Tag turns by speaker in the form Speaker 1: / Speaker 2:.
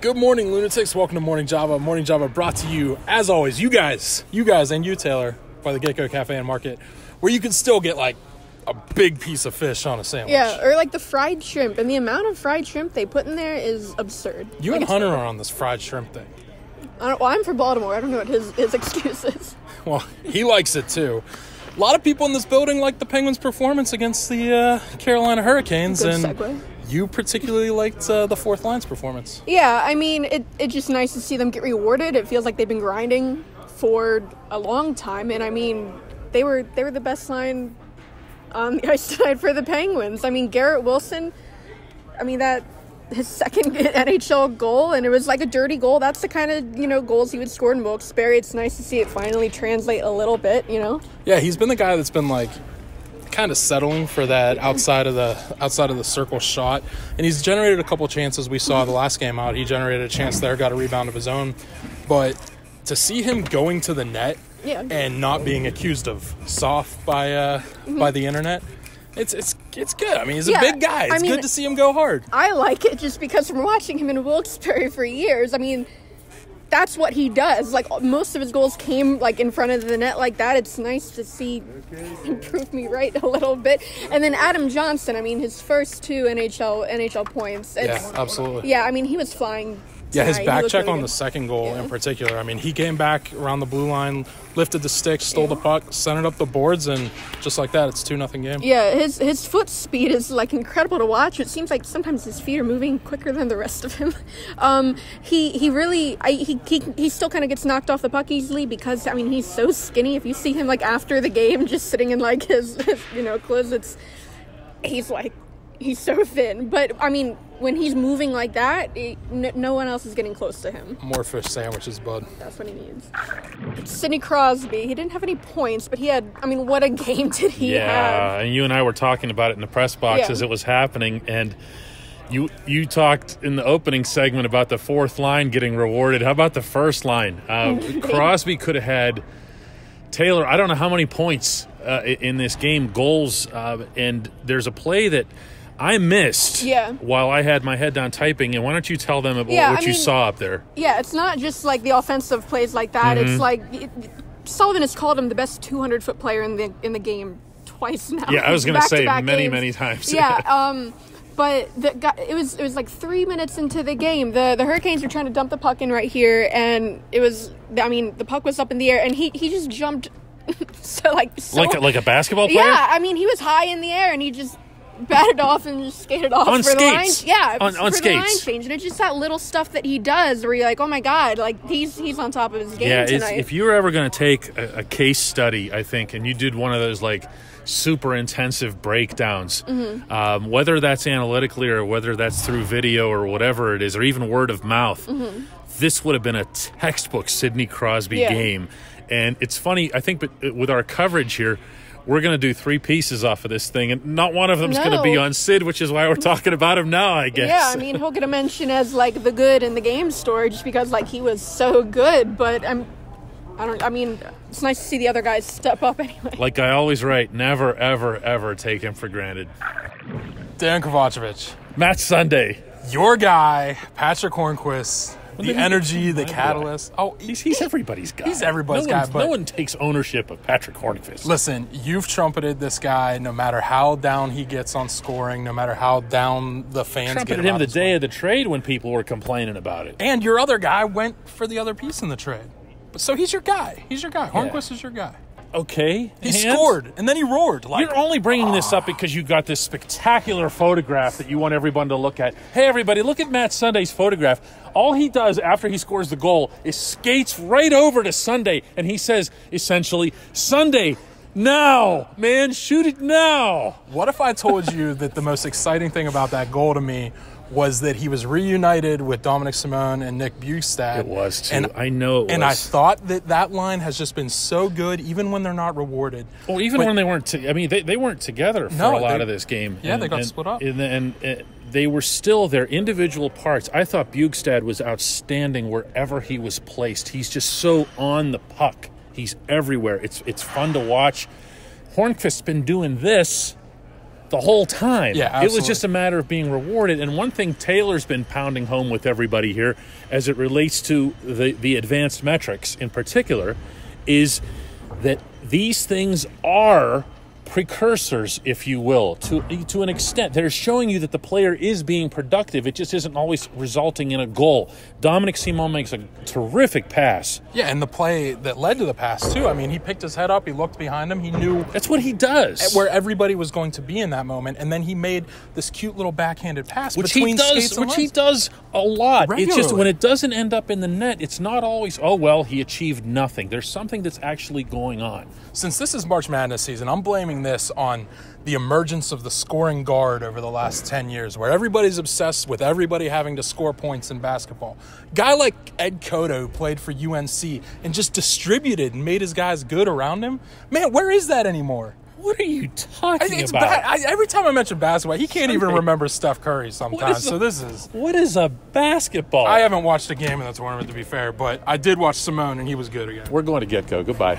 Speaker 1: Good morning, lunatics. Welcome to Morning Java. Morning Java brought to you, as always, you guys, and you, Taylor, by the Gecko Cafe and Market, where you can still get, like, a big piece of fish on a sandwich.
Speaker 2: Yeah, or, like, the fried shrimp. And the amount of fried shrimp they put in there is absurd.
Speaker 1: You and Hunter are on this fried shrimp thing.
Speaker 2: I'm from Baltimore. I don't know what his excuse is.
Speaker 1: Well, he likes it, too. A lot of people in this building like the Penguins' performance against the Carolina Hurricanes.
Speaker 2: Good
Speaker 1: and
Speaker 2: segue.
Speaker 1: You particularly liked the fourth line's performance.
Speaker 2: Yeah, I mean, it's just nice to see them get rewarded. It feels like they've been grinding for a long time, and I mean, they were the best line on the ice tonight for the Penguins. I mean, Garrett Wilson, that his second NHL goal, and it was like a dirty goal. That's the kind of, goals he would score in Wilkes-Barre. It's nice to see it finally translate a little bit,
Speaker 1: Yeah, he's been the guy that's been like kind of settling for that outside of the circle shot, and he's generated a couple chances. We saw the last game out, he generated a chance there, got a rebound of his own, but to see him going to the net and not being accused of soft by the internet, it's good. I mean, he's a big guy. It's good to see him go hard.
Speaker 2: I like it just because from watching him in Wilkes-Barre for years, I mean, that's what he does. Like, most of his goals came, like, in front of the net like that. It's nice to see him prove me right a little bit. And then Adam Johnson, I mean, his first two NHL points.
Speaker 1: Yeah, absolutely.
Speaker 2: Yeah, I mean, he was flying
Speaker 1: tonight. Yeah, his back check
Speaker 2: really
Speaker 1: on the second goal in particular. I mean, he came back around the blue line, lifted the stick, stole the puck, sent it up the boards, and just like that, it's 2-0 game.
Speaker 2: Yeah, his foot speed is, like, incredible to watch. It seems like sometimes his feet are moving quicker than the rest of him. He really still kind of gets knocked off the puck easily because, I mean, he's so skinny. If you see him, like, after the game just sitting in, like, his clothes, he's so thin. But, I mean, when he's moving like that, no one else is getting close to him.
Speaker 1: More fish sandwiches, bud.
Speaker 2: That's what he needs. Sidney Crosby, he didn't have any points, but he had, I mean, what a game did he have?
Speaker 3: Yeah, and you and I were talking about it in the press box as it was happening, and you talked in the opening segment about the fourth line getting rewarded. How about the first line? Crosby could have had, Taylor, I don't know how many points in this game, goals, and there's a play that I missed while I had my head down typing, and why don't you tell them about what you saw up there?
Speaker 2: Yeah, it's not just like the offensive plays like that. Mm-hmm. It's like Sullivan has called him the best 200-foot player in the game twice now.
Speaker 3: Yeah, I was going to say many times.
Speaker 2: Yeah, but it was like 3 minutes into the game. The Hurricanes were trying to dump the puck in right here, and the puck was up in the air, and he just jumped like
Speaker 3: a basketball player.
Speaker 2: Yeah, I mean, he was high in the air, and he just batted off and just skated off
Speaker 3: on
Speaker 2: for
Speaker 3: skates.
Speaker 2: The line. Yeah,
Speaker 3: on
Speaker 2: for
Speaker 3: skates.
Speaker 2: The line change, and it's just that little stuff that he does where you're like, oh my god, like he's on top of his game tonight.
Speaker 3: If you were ever going to take a case study, I think, and you did one of those like super intensive breakdowns, whether that's analytically or whether that's through video or whatever it is, or even word of mouth, this would have been a textbook Sidney Crosby game. And it's funny, I think, but with our coverage here, we're going to do 3 pieces off of this thing, and not one of them is going to be on Sid, which is why we're talking about him now, I guess.
Speaker 2: Yeah, I mean, he'll get a mention as, like, the good in the game story just because, like, he was so good, but it's nice to see the other guys step up anyway.
Speaker 3: Like I always write, never, ever, ever take him for granted.
Speaker 1: Dan Kovacevic.
Speaker 3: Matt Sunday.
Speaker 1: Your guy, Patric Hornqvist. The energy, the catalyst.
Speaker 3: Oh, he's everybody's guy.
Speaker 1: He's everybody's guy.
Speaker 3: No one takes ownership of Patric Hornqvist.
Speaker 1: Listen, you've trumpeted this guy no matter how down he gets on scoring, no matter how down the fans get.
Speaker 3: Trumpeted him the day of the trade when people were complaining about it.
Speaker 1: And your other guy went for the other piece in the trade. So he's your guy. He's your guy. Hornqvist is your guy.
Speaker 3: Okay.
Speaker 1: He scored, and then he roared.
Speaker 3: You're only bringing this up because you got this spectacular photograph that you want everyone to look at. Hey, everybody, look at Matt Sunday's photograph. All he does after he scores the goal is skates right over to Sunday, and he says, essentially, Sunday, now, man, shoot it now.
Speaker 1: What if I told you that the most exciting thing about that goal to me was that he was reunited with Dominic Simone and Nick Bjugstad.
Speaker 3: It was, too. I know it was.
Speaker 1: And I thought that line has just been so good, even when they're not rewarded.
Speaker 3: Well, even when they weren't they weren't together for a lot of this game.
Speaker 1: Yeah, they got split up.
Speaker 3: And they were still their individual parts. I thought Bjugstad was outstanding wherever he was placed. He's just so on the puck. He's everywhere. It's fun to watch. Hornqvist's been doing this the whole time.
Speaker 1: Yeah,
Speaker 3: It
Speaker 1: absolutely.
Speaker 3: was just a matter of being rewarded. And one thing Taylor's been pounding home with everybody here as it relates to the advanced metrics in particular is that these things are precursors, if you will, to an extent. They're showing you that the player is being productive. It just isn't always resulting in a goal. Dominic Simon makes a terrific pass.
Speaker 1: Yeah, and the play that led to the pass, too. I mean, he picked his head up, he looked behind him, he knew
Speaker 3: That's what he does.
Speaker 1: where everybody was going to be in that moment, and then he made this cute little backhanded pass
Speaker 3: Which
Speaker 1: between
Speaker 3: he
Speaker 1: skates
Speaker 3: does,
Speaker 1: and
Speaker 3: which he
Speaker 1: legs.
Speaker 3: does a lot. It's just
Speaker 1: Regularly.
Speaker 3: when it doesn't end up in the net, it's not always, oh, well, he achieved nothing. There's something that's actually going on.
Speaker 1: Since this is March Madness season, I'm blaming this on the emergence of the scoring guard over the last 10 years, where everybody's obsessed with everybody having to score points in basketball. Guy like Ed Cotto, who played for UNC and just distributed and made his guys good around him. Man, where is that anymore?
Speaker 3: What are you talking
Speaker 1: It's
Speaker 3: about?
Speaker 1: bad. Every time I mention basketball, he can't even
Speaker 3: Sunday.
Speaker 1: remember Steph Curry sometimes. So this is...
Speaker 3: What is a basketball?
Speaker 1: I haven't watched a game in the tournament, to be fair, but I did watch Simone, and he was good again.
Speaker 3: We're going to Get Go. Goodbye.